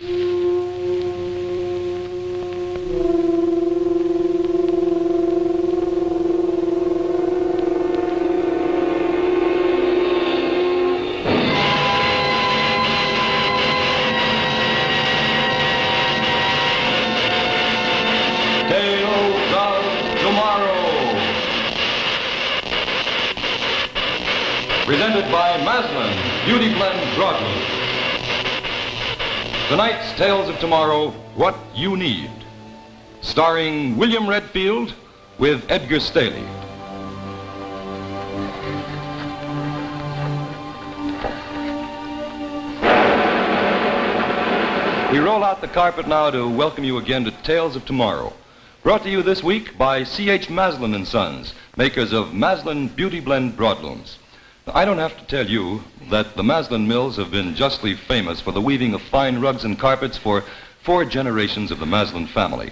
Presented by Maslin Beauty Blend Broadloom. Tonight's Tales of Tomorrow, What You Need. Starring William Redfield with Edgar Staley. We roll out the carpet now to welcome you again to Tales of Tomorrow. Brought to you this week by C.H. Maslin & Sons, makers of Maslin Beauty Blend Broadlooms. I don't have to tell you that the Maslin Mills have been justly famous for the weaving of fine rugs and carpets for 4 generations of the Maslin family.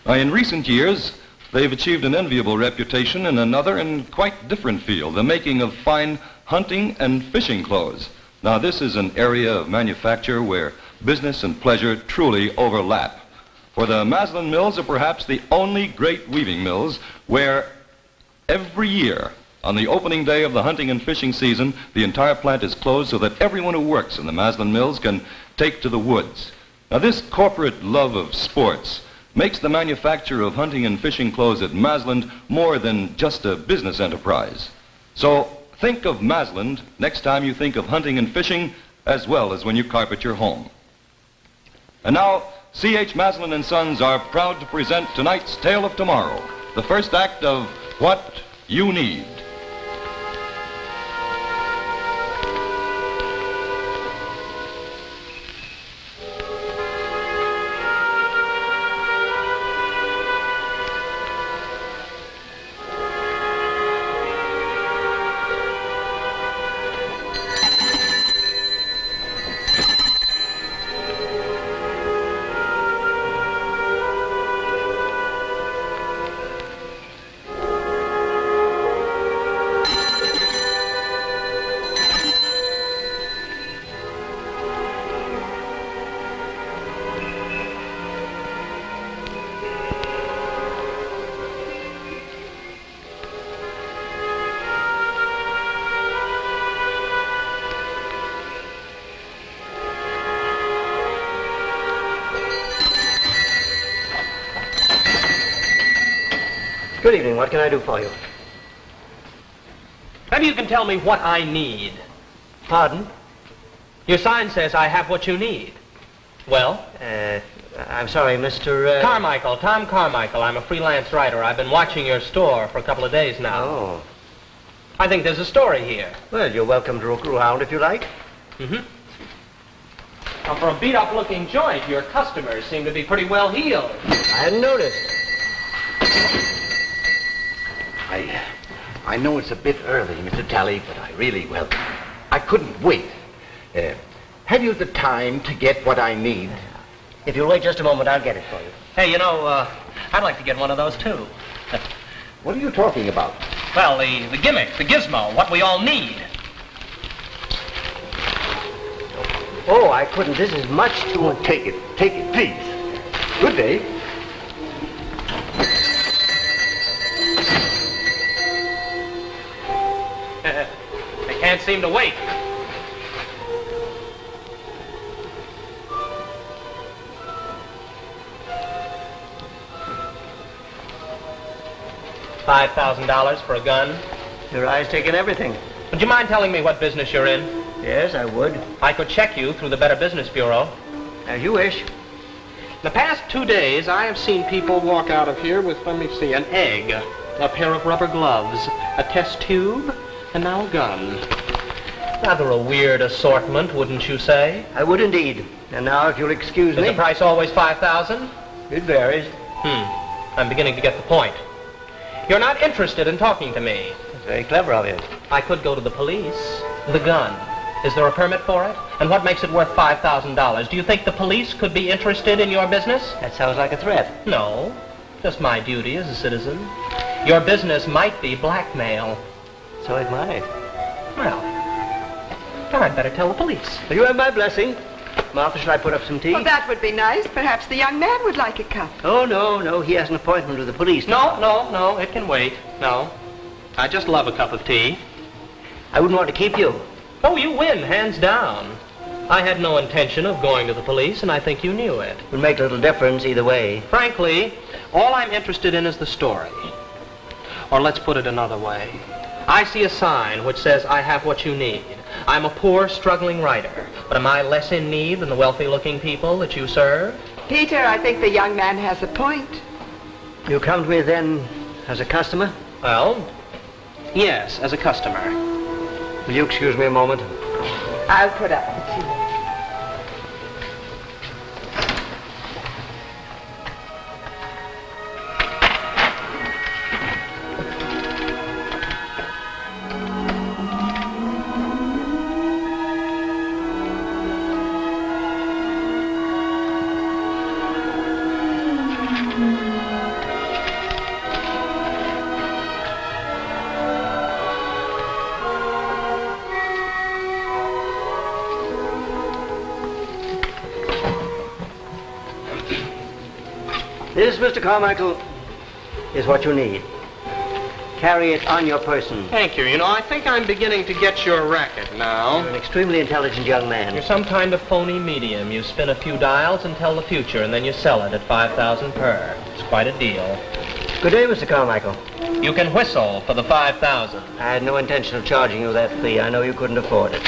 In recent years, they've achieved an enviable reputation in another and quite different field, the making of fine hunting and fishing clothes. Now, this is an area of manufacture where business and pleasure truly overlap. For the Maslin Mills are perhaps the only great weaving mills where every year, on the opening day of the hunting and fishing season, the entire plant is closed so that everyone who works in the Maslin Mills can take to the woods. Now, this corporate love of sports makes the manufacture of hunting and fishing clothes at Maslin more than just a business enterprise. So think of Maslin next time you think of hunting and fishing, as well as when you carpet your home. And now, C.H. Maslin & Sons are proud to present tonight's Tale of Tomorrow, the first act of What You Need. Good evening. What can I do for you? Maybe you can tell me what I need. Pardon? Your sign says I have what you need. Well? I'm sorry, Mr. Carmichael, Tom Carmichael. I'm a freelance writer. I've been watching your store for a couple of days now. Oh. I think there's a story here. Well, you're welcome to look around if you like. Mm-hmm. Now, for a beat-up looking joint, your customers seem to be pretty well heeled. I hadn't noticed. I know it's a bit early, Mr. Talley, but I couldn't wait. Have you the time to get what I need? If you'll wait just a moment, I'll get it for you. Hey, I'd like to get one of those, too. What are you talking about? Well, the gimmick, the gizmo, what we all need. Oh, I couldn't. This is much too... Oh, take it, please. Good day. They can't seem to wait. $5,000 for a gun. Your eye's taken everything. Would you mind telling me what business you're in? Yes, I would. I could check you through the Better Business Bureau. As you wish. The past 2 days, I have seen people walk out of here with, let me see, an egg, a pair of rubber gloves, a test tube, and now a gun. Rather a weird assortment, wouldn't you say? I would indeed. And now, if you'll excuse me... Is the price always $5,000? It varies. I'm beginning to get the point. You're not interested in talking to me. That's very clever of you. I could go to the police. The gun. Is there a permit for it? And what makes it worth $5,000? Do you think the police could be interested in your business? That sounds like a threat. No. Just my duty as a citizen. Your business might be blackmail. So it might. Well, then I'd better tell the police. You have my blessing. Martha, shall I put up some tea? Well, that would be nice. Perhaps the young man would like a cup. Oh, no. He has an appointment with the police. No, it can wait. No. I just love a cup of tea. I wouldn't want to keep you. Oh, you win, hands down. I had no intention of going to the police, and I think you knew it. It would make little difference either way. Frankly, all I'm interested in is the story. Or let's put it another way. I see a sign which says I have what you need. I'm a poor, struggling writer, but am I less in need than the wealthy-looking people that you serve? Peter, I think the young man has a point. You come to me then as a customer? Well, yes, as a customer. Will you excuse me a moment? I'll put up the tea. This, Mr. Carmichael, is what you need. Carry it on your person. Thank you. You know, I think I'm beginning to get your racket now. You're an extremely intelligent young man. You're some kind of phony medium. You spin a few dials and tell the future, and then you sell it at 5,000 per. It's quite a deal. Good day, Mr. Carmichael. You can whistle for the 5,000. I had no intention of charging you that fee. I know you couldn't afford it.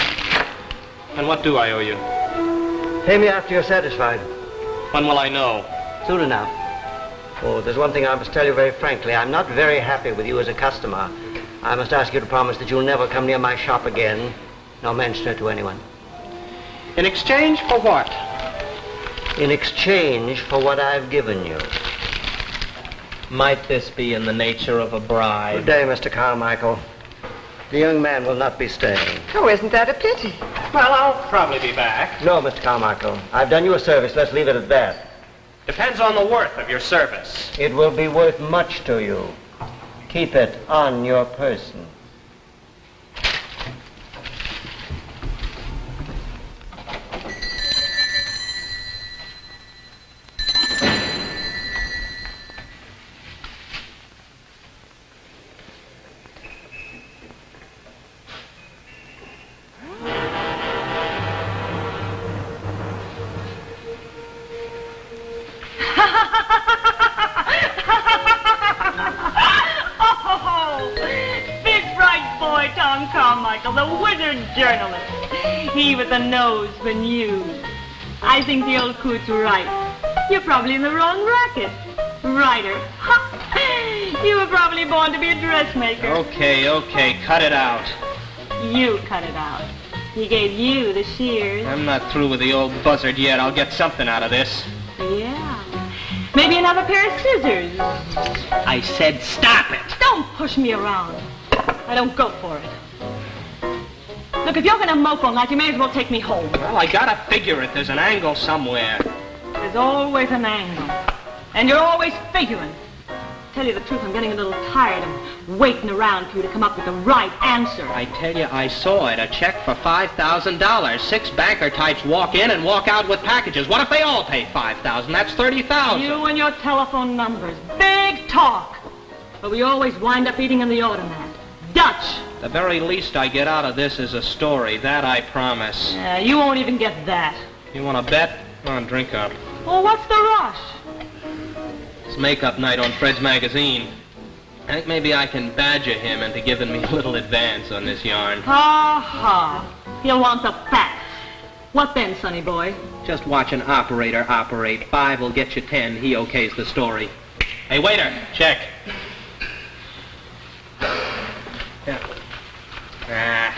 And what do I owe you? Pay me after you're satisfied. When will I know? Soon enough. Oh, there's one thing I must tell you very frankly. I'm not very happy with you as a customer. I must ask you to promise that you'll never come near my shop again, nor mention it to anyone. In exchange for what? In exchange for what I've given you. Might this be in the nature of a bribe? Good day, Mr. Carmichael. The young man will not be staying. Oh, isn't that a pity? Well, I'll probably be back. No, Mr. Carmichael. I've done you a service. Let's leave it at that. Depends on the worth of your service. It will be worth much to you. Keep it on your person. Carmichael, the wizard journalist. He with the nose for news. I think the old coot's right. You're probably in the wrong racket. Writer. Ha! You were probably born to be a dressmaker. Okay, cut it out. You cut it out. He gave you the shears. I'm not through with the old buzzard yet. I'll get something out of this. Yeah. Maybe another pair of scissors. I said stop it. Don't push me around. I don't go for it. Look, if you're going to mope all night, you may as well take me home. Well, I gotta figure it. There's an angle somewhere. There's always an angle. And you're always figuring. Tell you the truth, I'm getting a little tired of waiting around for you to come up with the right answer. I tell you, I saw it. A check for $5,000. 6 banker types walk in and walk out with packages. What if they all pay $5,000? That's $30,000. You and your telephone numbers. Big talk. But we always wind up eating in the automat. Dutch. The very least I get out of this is a story. That I promise. You won't even get that. You want to bet? Come on, drink up. Well, what's the rush? It's makeup night on Fred's magazine. I think maybe I can badger him into giving me a little advance on this yarn. Ha ha. He'll want the facts. What then, sonny boy? Just watch an operator operate. 5 will get you 10. He okays the story. Hey, waiter, check. Yeah.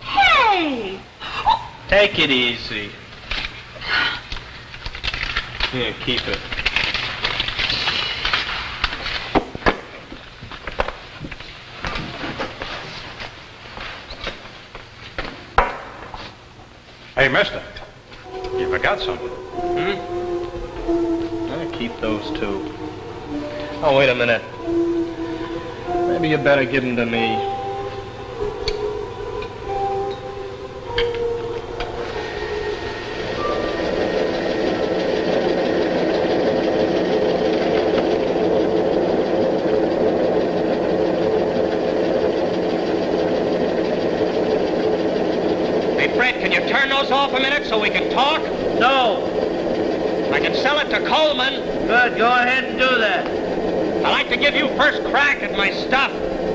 Hey! Take it easy. Here, keep it. Hey, mister, you forgot something. I'll keep those too. Oh, wait a minute. Maybe you better give them to me. Hey, Fred, can you turn those off a minute so we can talk? No. I can sell it to Coleman. Good, go ahead and do that. I'd like to give you first crack at my stuff.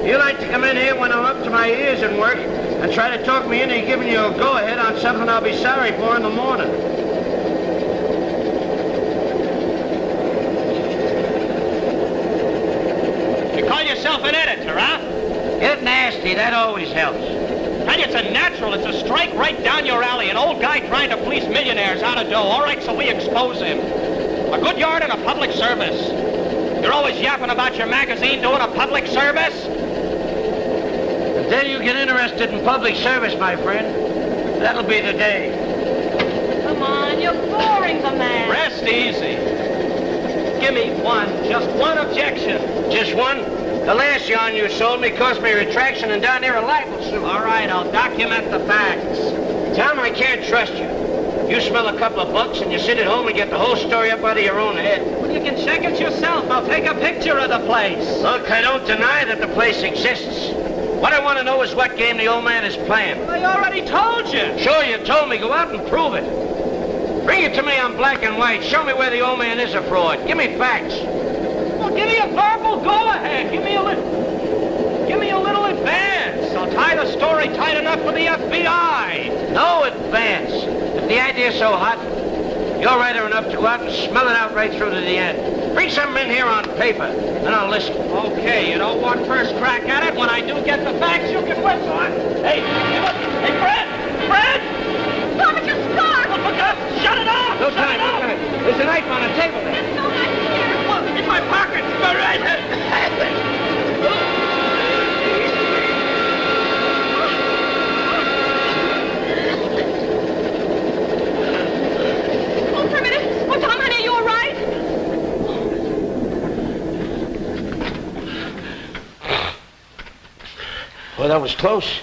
You like to come in here when I'm up to my ears in work and try to talk me into giving you a go-ahead on something I'll be sorry for in the morning. You call yourself an editor, huh? Get nasty, that always helps. And it's a natural. It's a strike right down your alley. An old guy trying to fleece millionaires out of dough. All right, so we expose him. A good yard and a public service. You're always yapping about your magazine doing a public service? Until you get interested in public service, my friend, that'll be the day. Come on, you're boring the man. Rest easy. Give me one, just one objection. Just one? The last yarn you sold me cost me retraction and down there a libel suit. All right, I'll document the facts. Tom, I can't trust you. You smell a couple of bucks and you sit at home and get the whole story up out of your own head. Well, you can check it yourself. I'll take a picture of the place. Look, I don't deny that the place exists. What I want to know is what game the old man is playing. I already told you. Sure, you told me. Go out and prove it. Bring it to me on black and white. Show me where the old man is a fraud. Give me facts. Well, give me a verbal go-ahead. Give me a little advance. I'll tie the story tight enough for the FBI. No advance. If the idea's so hot, you're writer enough to go out and smell it out right through to the end. Bring something in here on paper, and I'll listen. Okay, you don't want first crack at it. When I do get the facts, you can whistle it. Hey, Fred! Fred! Stop it, you scarf! Well, look up! Shut it off! No time, no time. There's a knife on the table there. There's no knife here. Look, in my pocket! All right. Hold for a minute. Oh, Tom, honey, are you all right? Well, that was close.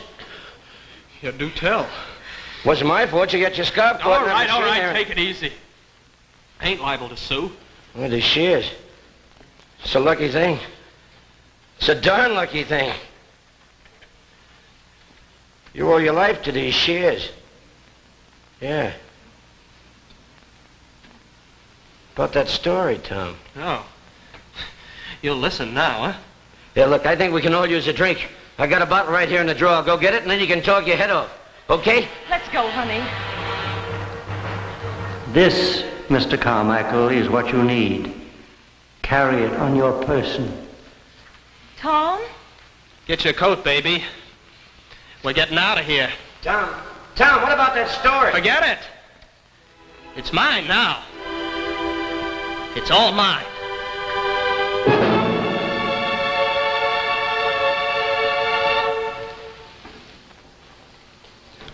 You do tell. Wasn't my fault. You got your scarf caught. All right. Take it easy. I ain't liable to sue. Well, there she is. It's a lucky thing. It's a darn lucky thing. You owe your life to these shears. Yeah. About that story, Tom. Oh. You'll listen now, huh? Yeah, look, I think we can all use a drink. I got a bottle right here in the drawer. I'll go get it, and then you can talk your head off. Okay? Let's go, honey. This, Mr. Carmichael, is what you need. Carry it on your person. Tom? Get your coat, baby. We're getting out of here. Tom, what about that story? Forget it. It's mine now. It's all mine.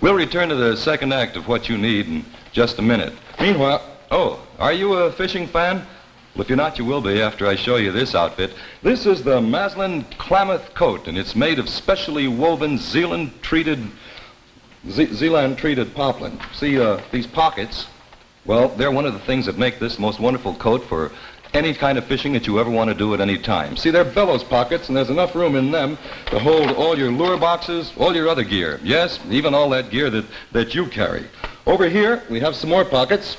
We'll return to the second act of What You Need in just a minute. Meanwhile, are you a fishing fan? Well, if you're not, you will be after I show you this outfit. This is the Maslin Klamath coat, and it's made of specially woven Zealand-treated poplin. See, these pockets, well, they're one of the things that make this most wonderful coat for any kind of fishing that you ever want to do at any time. See, they're bellows pockets, and there's enough room in them to hold all your lure boxes, all your other gear. Yes, even all that gear that you carry. Over here, we have some more pockets.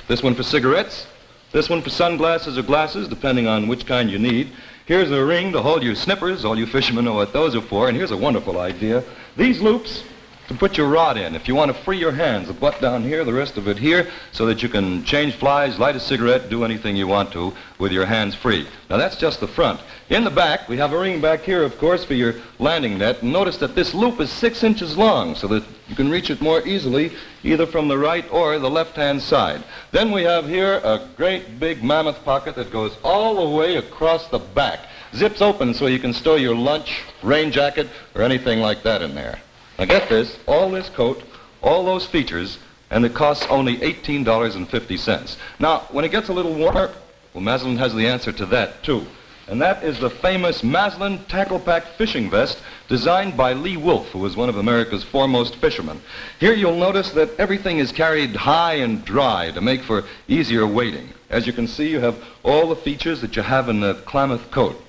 This one for cigarettes, this one for sunglasses or glasses, depending on which kind you need. Here's a ring to hold your snippers. All you fishermen know what those are for. And here's a wonderful idea. These loops to put your rod in. If you want to free your hands, the butt down here, the rest of it here, so that you can change flies, light a cigarette, do anything you want to with your hands free. Now, that's just the front. In the back, we have a ring back here, of course, for your landing net. And notice that this loop is 6 inches long, so that you can reach it more easily, either from the right or the left-hand side. Then we have here a great big mammoth pocket that goes all the way across the back. Zips open so you can store your lunch, rain jacket, or anything like that in there. Now get this, all this coat, all those features, and it costs only $18.50. Now, when it gets a little warmer, well, Maslin has the answer to that, too. And that is the famous Maslin Tackle Pack fishing vest designed by Lee Wolf, who was one of America's foremost fishermen. Here you'll notice that everything is carried high and dry to make for easier wading. As you can see, you have all the features that you have in the Klamath coat.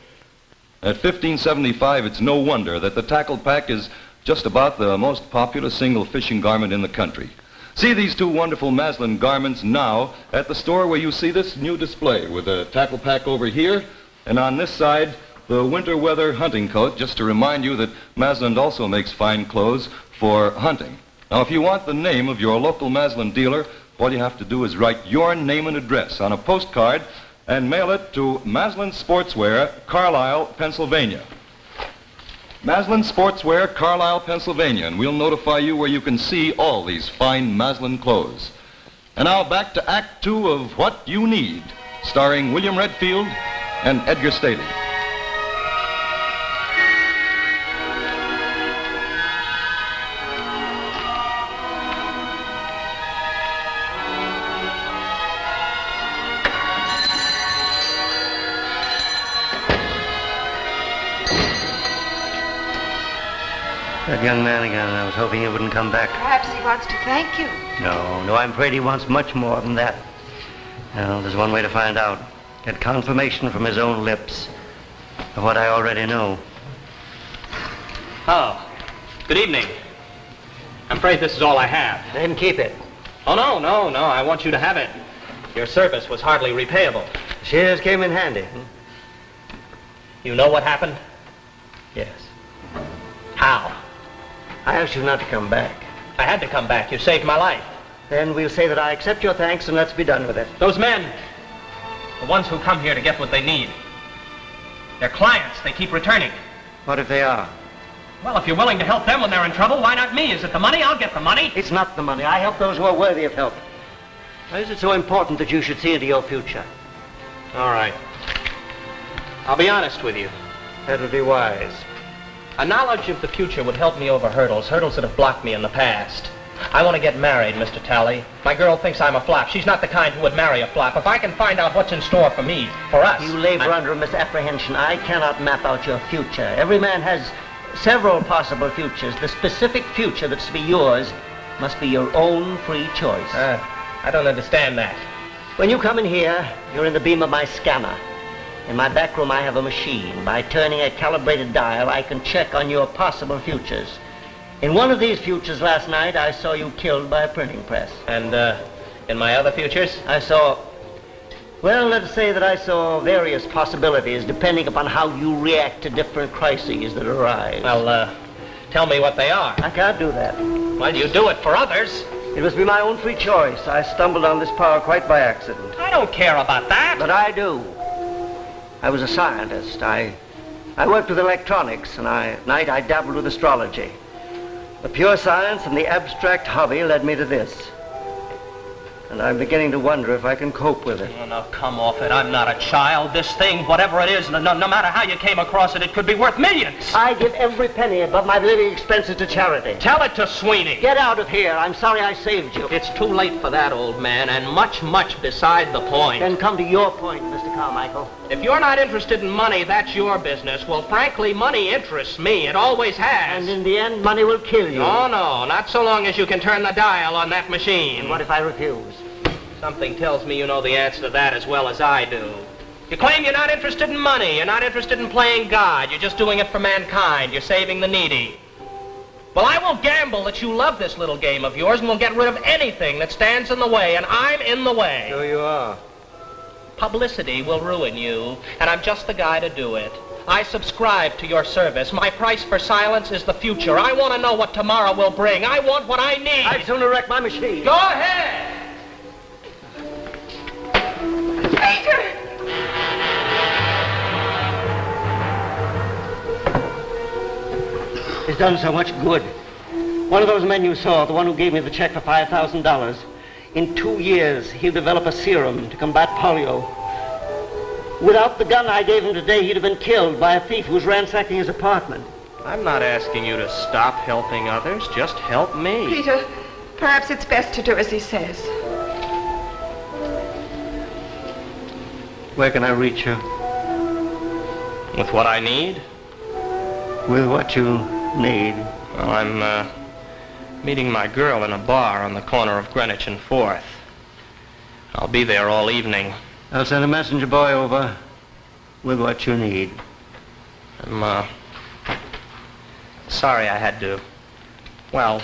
At $15.75, it's no wonder that the Tackle Pack is just about the most popular single fishing garment in the country. See these two wonderful Maslin garments now at the store where you see this new display with a tackle pack over here, and on this side, the winter weather hunting coat, just to remind you that Maslin also makes fine clothes for hunting. Now, if you want the name of your local Maslin dealer, all you have to do is write your name and address on a postcard and mail it to Maslin Sportswear, Carlisle, Pennsylvania. Maslin Sportswear, Carlisle, Pennsylvania, and we'll notify you where you can see all these fine Maslin clothes. And now back to Act 2 of What You Need, starring William Redfield and Edgar Staley. That young man again. I was hoping he wouldn't come back. Perhaps he wants to thank you. No, I'm afraid he wants much more than that. Well, there's one way to find out. Get confirmation from his own lips of what I already know. Oh, good evening. I'm afraid this is all I have. Let him keep it. Oh, no. I want you to have it. Your service was hardly repayable. Shares came in handy. You know what happened? Yes. How? I asked you not to come back. I had to come back. You saved my life. Then we'll say that I accept your thanks and let's be done with it. Those men, the ones who come here to get what they need, they're clients. They keep returning. What if they are? Well, if you're willing to help them when they're in trouble, why not me? Is it the money? I'll get the money. It's not the money. I help those who are worthy of help. Why is it so important that you should see into your future? All right. I'll be honest with you. That would be wise. A knowledge of the future would help me over hurdles that have blocked me in the past. I want to get married, Mr. Talley. My girl thinks I'm a flop. She's not the kind who would marry a flop. If I can find out what's in store for me, for us... You labor under a misapprehension. I cannot map out your future. Every man has several possible futures. The specific future that's to be yours must be your own free choice. I don't understand that. When you come in here, you're in the beam of my scanner. In my back room, I have a machine. By turning a calibrated dial, I can check on your possible futures. In one of these futures last night, I saw you killed by a printing press. And, in my other futures? I saw... Well, let's say that I saw various possibilities depending upon how you react to different crises that arise. Well, tell me what they are. I can't do that. Well, you do it for others. It must be my own free choice. I stumbled on this power quite by accident. I don't care about that. But I do. I was a scientist. I worked with electronics, and at night I dabbled with astrology. The pure science and the abstract hobby led me to this. And I'm beginning to wonder if I can cope with it. Oh, now, come off it. I'm not a child. This thing, whatever it is, no matter how you came across it, it could be worth millions. I give every penny above my living expenses to charity. Tell it to Sweeney. Get out of here. I'm sorry I saved you. It's too late for that, old man, and much beside the point. Then come to your point, Mr. Carmichael. If you're not interested in money, that's your business. Well, frankly, money interests me. It always has. And in the end, money will kill you. Oh, no, not so long as you can turn the dial on that machine. And what if I refuse? Something tells me you know the answer to that as well as I do. You claim you're not interested in money. You're not interested in playing God. You're just doing it for mankind. You're saving the needy. Well, I will gamble that you love this little game of yours and will get rid of anything that stands in the way, and I'm in the way. So you are. Publicity will ruin you, and I'm just the guy to do it. I subscribe to your service. My price for silence is the future. I want to know what tomorrow will bring. I want what I need. I'd sooner wreck my machine. Go ahead! Peter! It's done so much good. One of those men you saw, the one who gave me the check for $5,000, in 2 years, he'll develop a serum to combat polio. Without the gun I gave him today, he'd have been killed by a thief who was ransacking his apartment. I'm not asking you to stop helping others. Just help me. Peter, perhaps it's best to do as he says. Where can I reach you? With what I need? With what you need. Well, I'm, meeting my girl in a bar on the corner of Greenwich and 4th. I'll be there all evening. I'll send a messenger boy over with what you need. I'm, sorry I had to Well,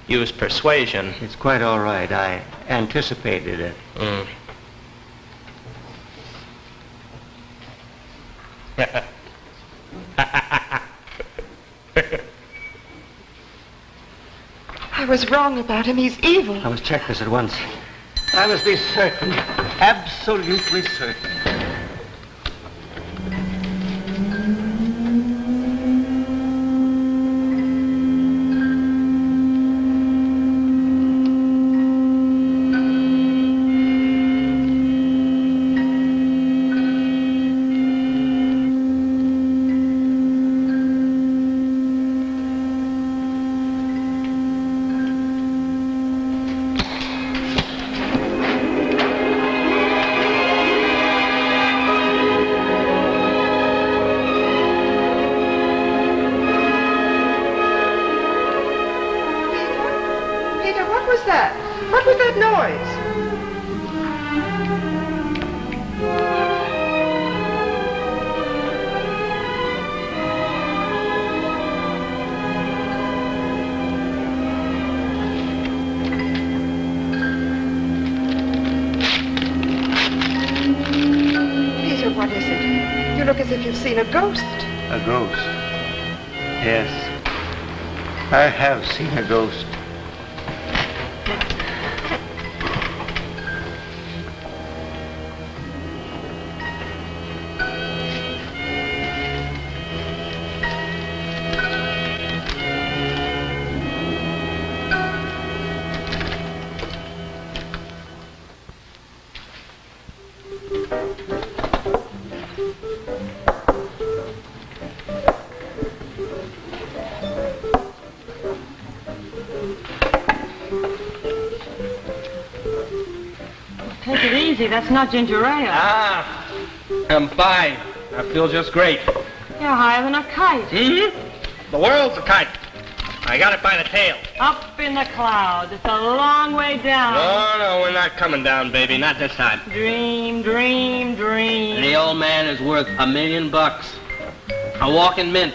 use persuasion. It's quite all right. I anticipated it. I was wrong about him. He's evil. I must check this at once. I must be certain. Absolutely certain. What was that noise? Peter, what is it? You look as if you've seen a ghost. A ghost? Yes. I have seen a ghost. Take it easy. That's not ginger ale. Ah, I'm fine. I feel just great. You're higher than a kite. The world's a kite. I got it by the tail. Up in the clouds. It's a long way down. No, we're not coming down, baby. Not this time. Dream, dream, dream. The old man is worth $1 million. A walking mint.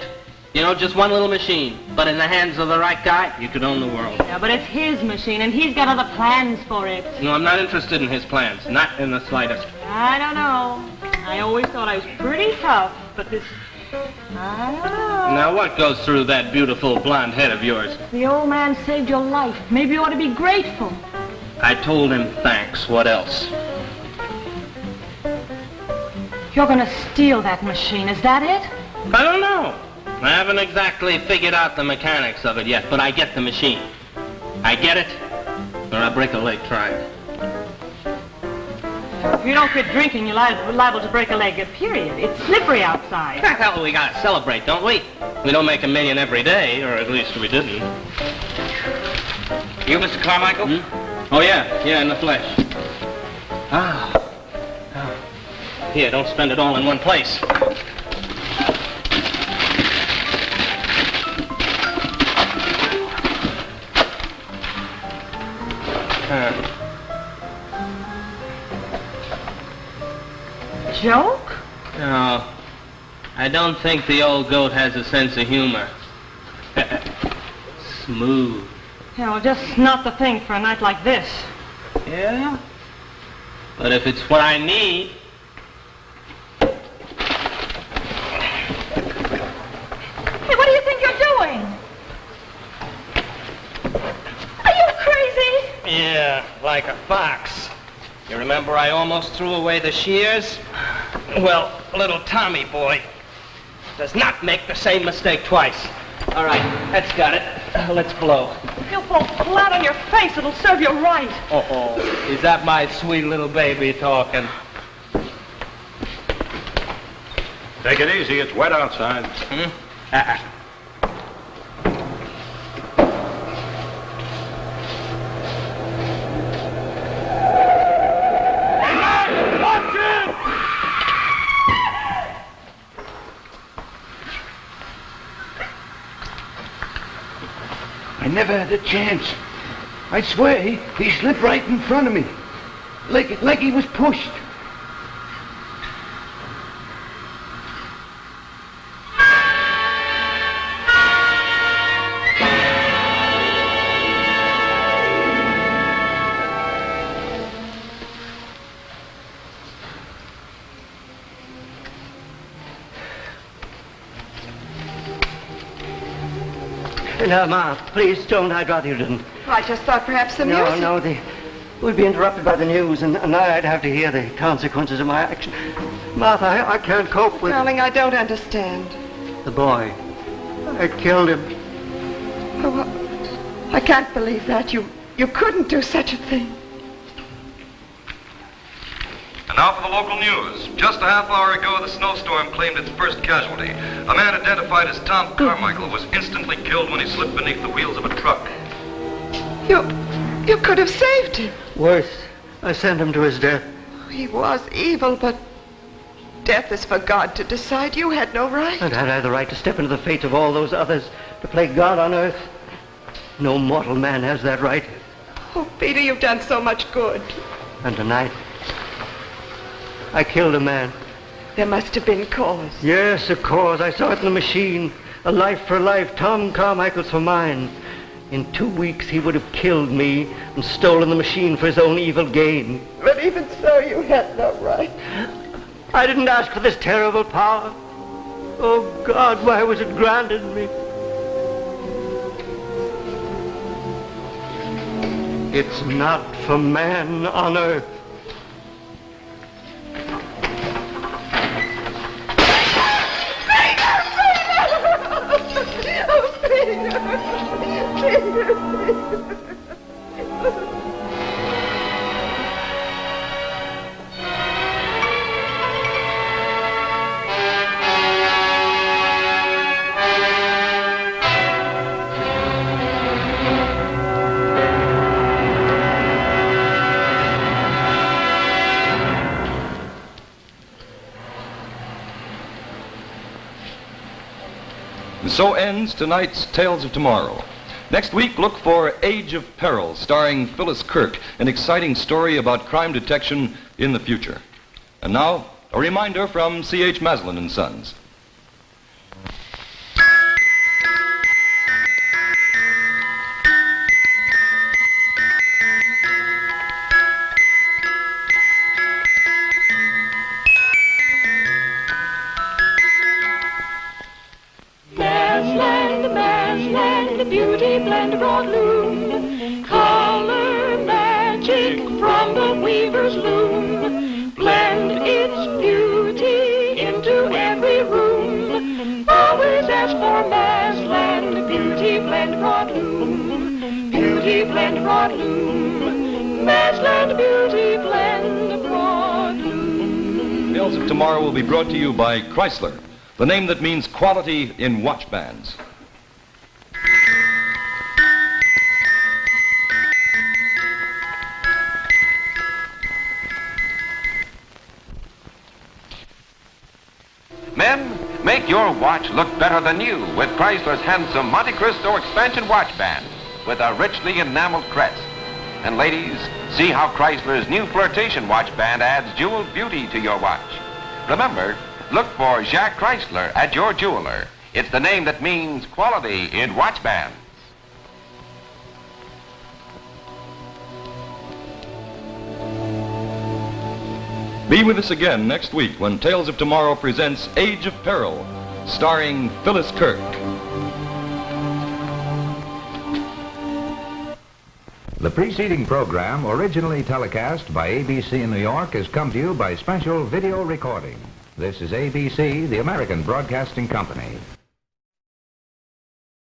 You know, just one little machine. But in the hands of the right guy, you could own the world. Yeah, but it's his machine, and he's got other plans for it. No, I'm not interested in his plans. Not in the slightest. I don't know. I always thought I was pretty tough, but this... I don't know. Now, what goes through that beautiful blonde head of yours? The old man saved your life. Maybe you ought to be grateful. I told him thanks. What else? You're gonna steal that machine, is that it? I don't know. I haven't exactly figured out the mechanics of it yet, but I get the machine. I get it, or I break a leg trying. If you don't quit drinking, you're liable to break a leg, period. It's slippery outside. Hell, we gotta celebrate, don't we? We don't make $1 million every day, or at least we didn't. You, Mr. Carmichael? Oh, yeah, in the flesh. Ah. Here, don't spend it all in one place. Joke? No, I don't think the old goat has a sense of humor. Smooth. Yeah, well, just not the thing for a night like this. Yeah? But if it's what I need... Hey, what do you think you're doing? Are you crazy? Yeah, like a fox. You remember I almost threw away the shears? Well, little Tommy boy does not make the same mistake twice. All right, that's got it. Let's blow. You'll fall flat on your face. It'll serve you right. Uh-oh. Is that my sweet little baby talking? Take it easy. It's wet outside. I never had a chance. I swear, he slipped right in front of me. Like he was pushed. No, Ma, please don't. I'd rather you didn't. I just thought perhaps the music... No, we'd be interrupted by the news, and I'd have to hear the consequences of my action. Martha, I can't cope with... Darling, I don't understand. The boy. I killed him. Oh, I can't believe that. You couldn't do such a thing. And now for the local news. Just a half hour ago, the snowstorm claimed its first casualty. A man identified as Tom Carmichael was instantly killed when he slipped beneath the wheels of a truck. You could have saved him. Worse, I sent him to his death. He was evil, but death is for God to decide. You had no right. And had I the right to step into the fate of all those others, to play God on earth? No mortal man has that right. Oh, Peter, you've done so much good. And tonight, I killed a man. There must have been cause. Yes, of course. I saw it in the machine. A life for life. Tom Carmichael's for mine. In 2 weeks, he would have killed me and stolen the machine for his own evil gain. But even so, you had no right. I didn't ask for this terrible power. Oh, God, why was it granted me? It's not for man on earth. And so ends tonight's Tales of Tomorrow. Next week, look for Age of Peril, starring Phyllis Kirk, an exciting story about crime detection in the future. And now, a reminder from C.H. Maslin and Sons. Beauty blend broad loom, color magic from the weaver's loom. Blend its beauty into every room. Always ask for Masland Beauty blend broad loom. Beauty blend broad loom. Masland Beauty blend broad loom. Tales of Tomorrow will be brought to you by Chrysler, the name that means quality in watch bands. Men, make your watch look better than new with Chrysler's handsome Monte Cristo expansion watch band with a richly enameled crest. And ladies, see how Chrysler's new flirtation watch band adds jeweled beauty to your watch. Remember, look for Jacques Chrysler at your jeweler. It's the name that means quality in watch bands. Be with us again next week when Tales of Tomorrow presents Age of Peril, starring Phyllis Kirk. The preceding program, originally telecast by ABC in New York, has come to you by special video recording. This is ABC, the American Broadcasting Company.